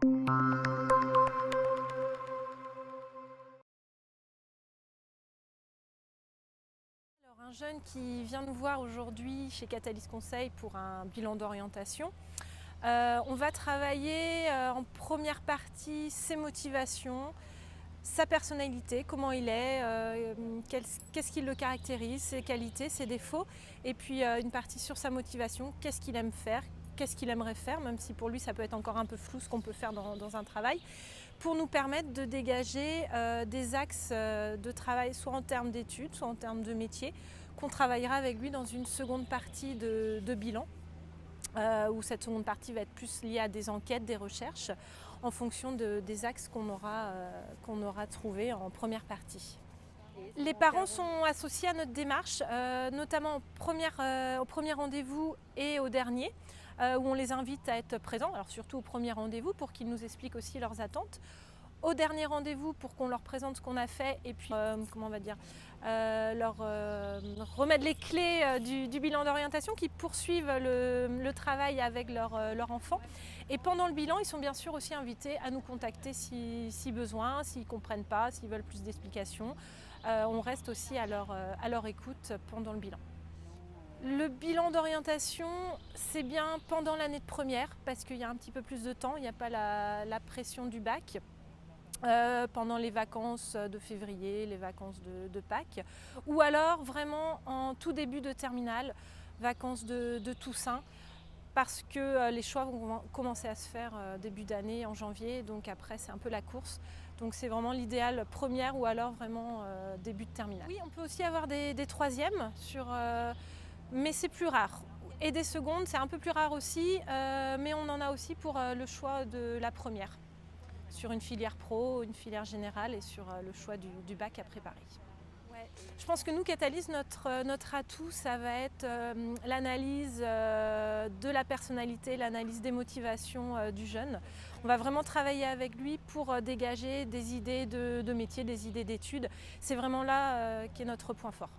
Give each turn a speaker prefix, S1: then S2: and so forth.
S1: Alors, un jeune qui vient nous voir aujourd'hui chez Catalyse Conseil pour un bilan d'orientation. On va travailler en première partie ses motivations, sa personnalité, comment il est, qu'est-ce qui le caractérise, ses qualités, ses défauts, et puis une partie sur sa motivation, qu'est-ce qu'il aime faire, qu'est-ce qu'il aimerait faire, même si pour lui ça peut être encore un peu flou ce qu'on peut faire dans un travail, pour nous permettre de dégager des axes de travail, soit en termes d'études, soit en termes de métier, qu'on travaillera avec lui dans une seconde partie de bilan. Où cette seconde partie va être plus liée à des enquêtes, des recherches, en fonction des axes qu'on aura trouvés en première partie. Les parents sont associés à notre démarche, notamment au premier rendez-vous et au dernier, où on les invite à être présents, alors surtout au premier rendez-vous pour qu'ils nous expliquent aussi leurs attentes. Au dernier rendez-vous pour qu'on leur présente ce qu'on a fait et puis leur remettre les clés du bilan d'orientation, qui poursuivent le travail avec leur enfant. Et pendant le bilan, ils sont bien sûr aussi invités à nous contacter si besoin, s'ils ne comprennent pas, s'ils veulent plus d'explications. On reste aussi à leur écoute pendant le bilan. Le bilan d'orientation, c'est bien pendant l'année de première parce qu'il y a un petit peu plus de temps, il n'y a pas la pression du bac. Pendant les vacances de février, les vacances de Pâques, ou alors vraiment en tout début de terminale, vacances de Toussaint, parce que les choix vont commencer à se faire début d'année, en janvier, donc après c'est un peu la course. Donc c'est vraiment l'idéal première ou alors vraiment début de terminale. Oui, on peut aussi avoir des troisièmes, mais c'est plus rare. Et des secondes, c'est un peu plus rare aussi, mais on en a aussi pour le choix de la première, sur une filière pro, une filière générale et sur le choix du bac à préparer. Ouais. Je pense que nous, Catalyse, notre atout, ça va être l'analyse de la personnalité, l'analyse des motivations du jeune. On va vraiment travailler avec lui pour dégager des idées de métier, des idées d'études. C'est vraiment là qu'est notre point fort.